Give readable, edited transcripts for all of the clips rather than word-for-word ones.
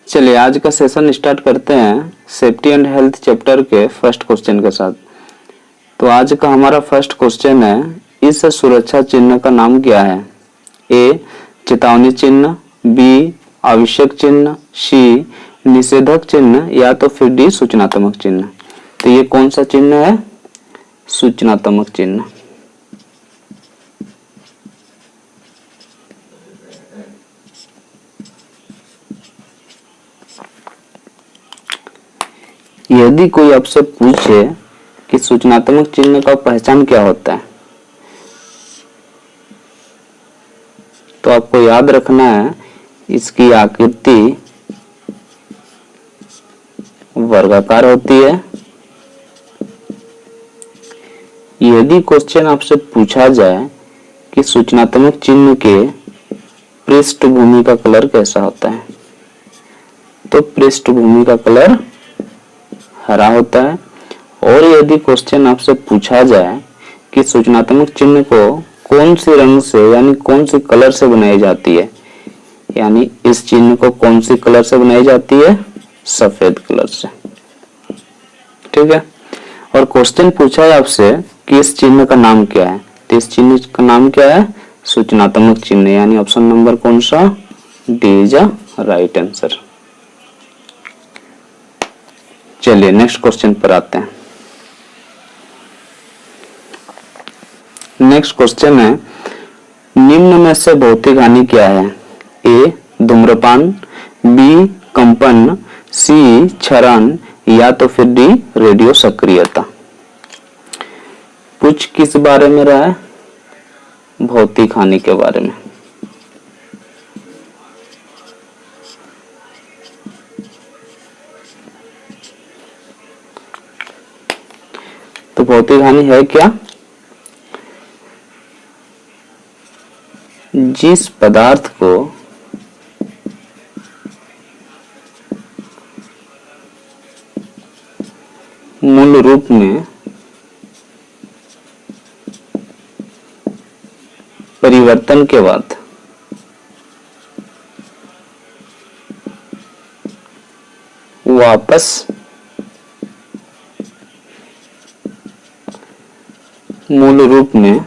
चलिए आज का सेशन स्टार्ट करते हैं सेफ्टी एंड हेल्थ चैप्टर के फर्स्ट क्वेश्चन के साथ। तो आज का हमारा फर्स्ट क्वेश्चन है, इस सुरक्षा चिन्ह का नाम क्या है? ए चेतावनी चिन्ह, बी आवश्यक चिन्ह, सी निषेधक चिन्ह या तो फिर डी सूचनात्मक चिन्ह। तो ये कौन सा चिन्ह है? सूचनात्मक चिन्ह। यदि कोई आपसे पूछे कि सूचनात्मक चिन्ह का पहचान क्या होता है, तो आपको याद रखना है इसकी आकृति वर्गाकार होती है। यदि क्वेश्चन आपसे पूछा जाए कि सूचनात्मक चिन्ह के पृष्ठभूमि का कलर कैसा होता है, तो पृष्ठभूमि का कलर हरा होता है। और यदि क्वेश्चन आपसे पूछा जाए कि सूचनात्मक चिन्ह को कौन से रंग से यानी कौन से कलर से बनाई जाती है, यानी इस चिन्ह को कौन से कलर से बनाई जाती है? सफेद कलर से। ठीक है। और क्वेश्चन पूछा है आपसे कि इस चिन्ह का नाम क्या है, तो इस चिन्ह का नाम क्या है? सूचनात्मक चिन्ह, यानी ऑप्शन नंबर कौन सा? D is a right answer. चलिए नेक्स्ट क्वेश्चन पर आते हैं। नेक्स्ट क्वेश्चन है, निम्न में से भौतिक हानि क्या है? ए धूम्रपान, बी कंपन, सी क्षरण या तो फिर डी रेडियो सक्रियता। पूछ किस बारे में रहा है? भौतिक हानि के बारे में। तो भौतिक हानि है क्या? जिस पदार्थ को मूल रूप में परिवर्तन के बाद वापस मूल रूप में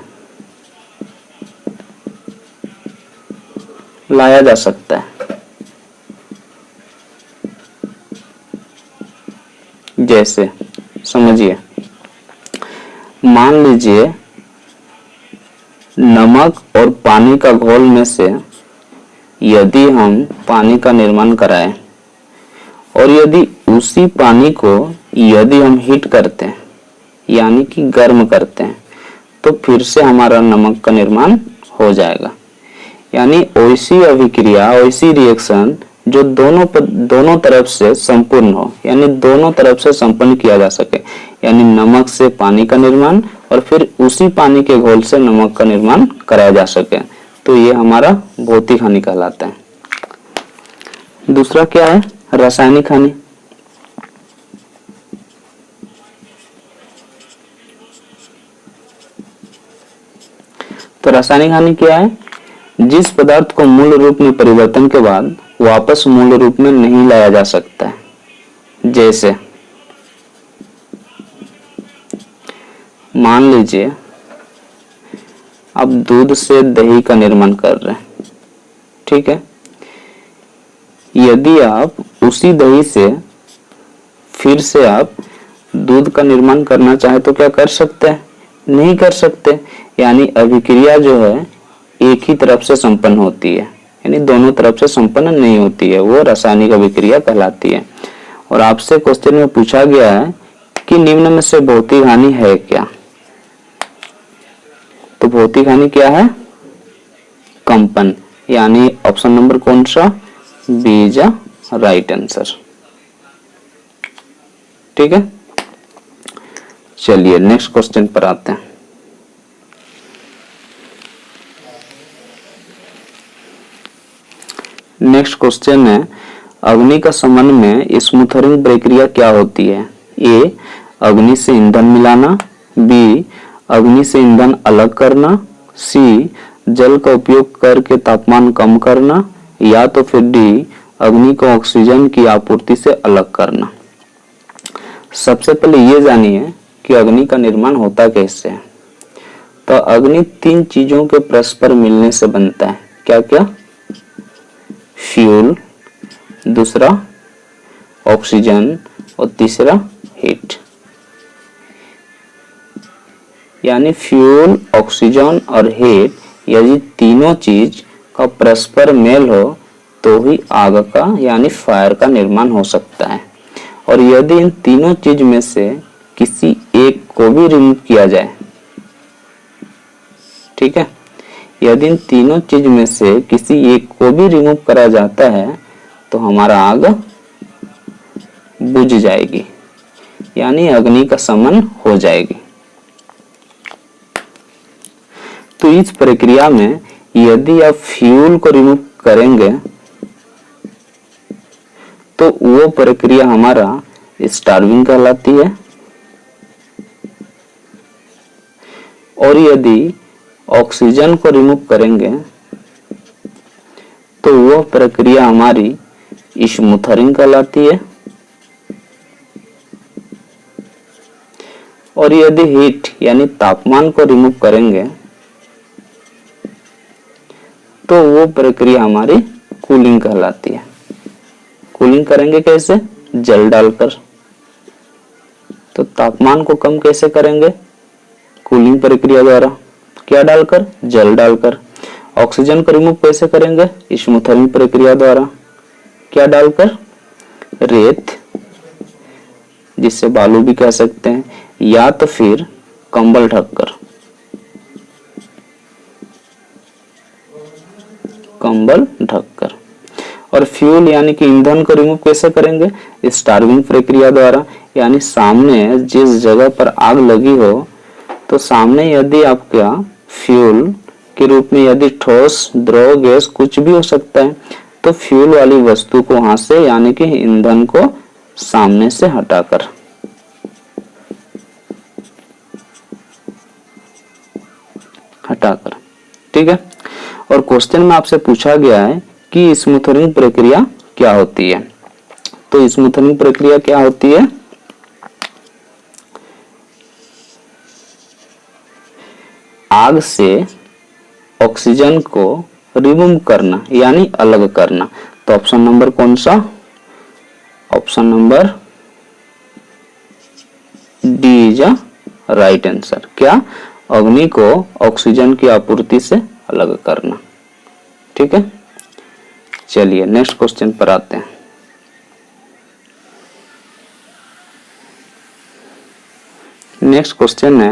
लाया जा सकता है। जैसे समझिए, मान लीजिए नमक और पानी का घोल में से यदि हम पानी का निर्माण कराएं और यदि उसी पानी को यदि हम हीट करते हैं यानी कि गर्म करते हैं, तो फिर से हमारा नमक का निर्माण हो जाएगा। यानी वैसी अभिक्रिया, वैसी रिएक्शन जो दोनों तरफ से संपूर्ण हो, यानी दोनों तरफ से संपन्न किया जा सके, यानी नमक से पानी का निर्माण और फिर उसी पानी के घोल से नमक का निर्माण कराया जा सके, तो ये हमारा भौतिक हानि कहलाता है। दूसरा क्या है? रासायनिक हानि। तो रासायनिक हानि क्या है? जिस पदार्थ को मूल रूप में परिवर्तन के बाद वापस मूल रूप में नहीं लाया जा सकता है। जैसे मान लीजिए आप दूध से दही का निर्माण कर रहे हैं, ठीक है। यदि आप उसी दही से फिर से आप दूध का निर्माण करना चाहे तो क्या कर सकते हैं? नहीं कर सकते। यानी अभिक्रिया जो है एक ही तरफ से संपन्न होती है, यानी दोनों तरफ से संपन्न नहीं होती है, वो रासायनिक अभिक्रिया कहलाती है। और आपसे क्वेश्चन में पूछा गया है कि निम्न में से भौतिक हानि है क्या? तो भौतिक हानि क्या है? कंपन, यानी ऑप्शन नंबर कौन सा? B is a right answer. ठीक है। चलिए नेक्स्ट क्वेश्चन पर आते हैं। नेक्स्ट क्वेश्चन है, अग्नि का संबंध में स्मूथरिंग प्रक्रिया क्या होती है? ए अग्नि से ईंधन मिलाना, बी अग्नि से ईंधन अलग करना, सी जल का उपयोग करके तापमान कम करना या तो फिर डी अग्नि को ऑक्सीजन की आपूर्ति से अलग करना। सबसे पहले ये जानिए कि अग्नि का निर्माण होता कैसे है। तो अग्नि 3 चीजों के परस्पर मिलने से बनता है। क्या क्या? फ्यूल, दूसरा ऑक्सीजन और तीसरा हीट। यानी फ्यूल, ऑक्सीजन और हीट, यदि तीनों चीज का परस्पर मेल हो तो ही आग का यानी फायर का निर्माण हो सकता है। और यदि इन तीनों चीज में से किसी एक को भी रिमूव किया जाए, ठीक है, यदि इन तीनों चीज में से किसी एक को भी रिमूव करा जाता है तो हमारा आग बुझ जाएगी, यानी अग्नि का शमन हो जाएगी। तो इस प्रक्रिया में यदि आप फ्यूल को रिमूव करेंगे तो वो प्रक्रिया हमारा स्टार्विंग कहलाती है। और यदि ऑक्सीजन को रिमूव करेंगे तो वो प्रक्रिया हमारी स्मूथरिंग कहलाती है। और यदि हीट यानी तापमान को रिमूव करेंगे तो वो प्रक्रिया हमारी कूलिंग कहलाती है। कूलिंग करेंगे कैसे? जल डालकर। तो तापमान को कम कैसे करेंगे? कूलिंग प्रक्रिया द्वारा। क्या डालकर? जल डालकर। ऑक्सीजन को रिमूव कैसे करेंगे? स्मूथरिंग प्रक्रिया द्वारा। क्या डालकर? रेत, जिससे बालू भी कह सकते हैं, या तो फिर कंबल ढककर। कंबल ढककर। और फ्यूल यानी कि ईंधन को रिमूव कैसे करेंगे? स्टार्विंग प्रक्रिया द्वारा। यानी सामने जिस जगह पर आग लगी हो तो सामने यदि आपका फ्यूल के रूप में यदि ठोस, द्रव, गैस कुछ भी हो सकता है तो फ्यूल वाली वस्तु को वहां से यानी कि ईंधन को सामने से हटाकर। ठीक है। और क्वेश्चन में आपसे पूछा गया है कि स्मूथरिंग प्रक्रिया क्या होती है। तो स्मूथरिंग प्रक्रिया क्या होती है? आग से ऑक्सीजन को रिमूव करना यानी अलग करना। तो ऑप्शन नंबर कौन सा? Option number D is a right answer. क्या? अग्नि को ऑक्सीजन की आपूर्ति से अलग करना। ठीक है, चलिए नेक्स्ट क्वेश्चन पर आते हैं। नेक्स्ट क्वेश्चन है,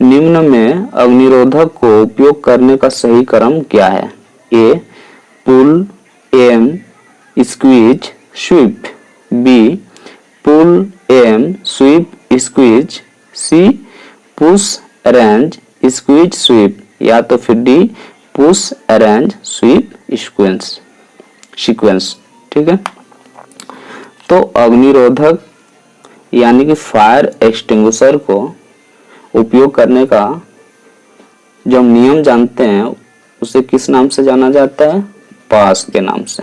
निम्न में अग्निरोधक को उपयोग करने का सही क्रम क्या है? A pull, aim, squeeze, sweep. B pull, aim, sweep, squeeze. C push, arrange, squeeze, sweep. या तो फिर D push, arrange, sweep, sequence. ठीक है, तो अग्निरोधक यानी कि फायर एक्सटिंग्विशर को उपयोग करने का जो हम नियम जानते हैं उसे किस नाम से जाना जाता है? पास के नाम से।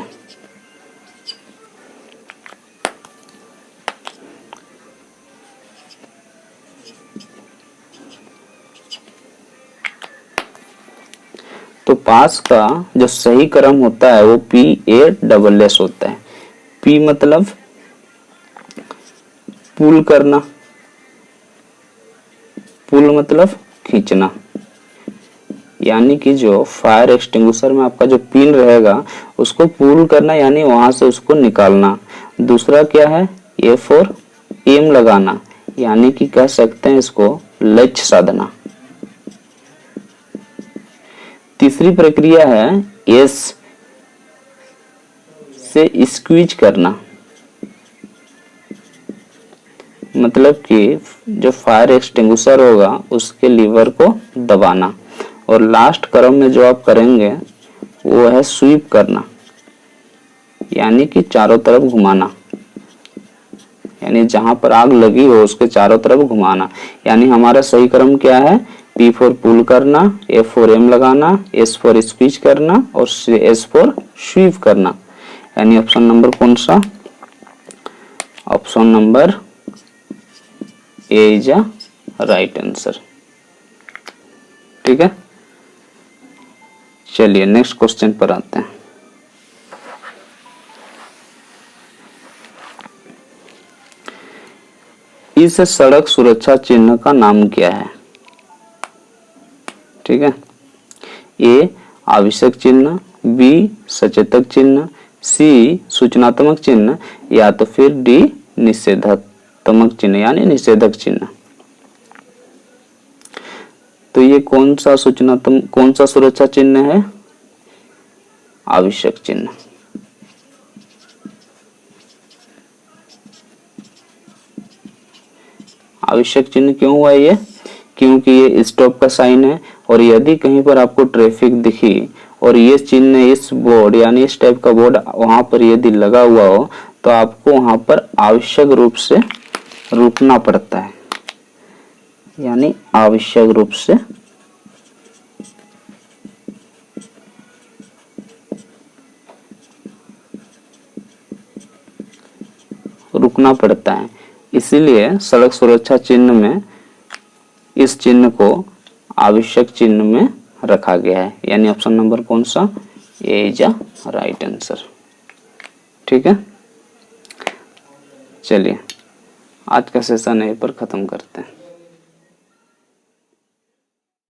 तो पास का जो सही क्रम होता है वो PASS होता है। P मतलब पुल करना, पुल मतलब खींचना, यानी कि जो फायर एक्सटिंग्विशर में आपका जो पिन रहेगा उसको पुल करना यानी वहां से उसको निकालना। दूसरा क्या है? A फॉर एम लगाना, यानी कि कह सकते हैं इसको लक्ष्य साधना। तीसरी प्रक्रिया है S से स्क्वीज करना, मतलब कि जो फायर एक्सटिंग्विशर होगा उसके लीवर को दबाना। और लास्ट क्रम में जो आप करेंगे वो है स्वीप करना, यानी कि चारों तरफ घुमाना, यानी जहां पर आग लगी हो उसके चारों तरफ घुमाना। यानी हमारा सही क्रम क्या है? P फॉर पुल करना, A फॉर एम लगाना, S फॉर स्क्वीज करना और S फॉर स्वीप करना। यानी ऑप्शन नंबर कौन सा, option number A is a right answer. ठीक है, चलिए नेक्स्ट क्वेश्चन पर आते हैं। इस सड़क सुरक्षा चिन्ह का नाम क्या है? ठीक है, ए आवश्यक चिन्ह, बी सचेतक चिन्ह, सी सूचनात्मक चिन्ह, या तो फिर डी निषेधात्मक चिन्ह यानी निषेधक चिन्ह। तो ये कौन सा सुरक्षा चिन्ह है? आवश्यक चिन्ह। आवश्यक चिन्ह क्यों हुआ ये? क्योंकि ये स्टॉप का साइन है, और यदि कहीं पर आपको ट्रैफिक दिखी और ये चिन्ह, इस बोर्ड यानी इस टाइप का बोर्ड वहां पर यदि लगा हुआ हो, तो आपको वहां पर आवश्यक रूप से रुकना पड़ता है, यानी आवश्यक रूप से रुकना पड़ता है। इसीलिए सड़क सुरक्षा चिन्ह में इस चिन्ह को आवश्यक चिन्ह में रखा गया है, यानी ऑप्शन नंबर कौन सा, ए इज अ राइट आंसर। ठीक है, चलिए आज का सेशन यहीं पर खत्म करते हैं।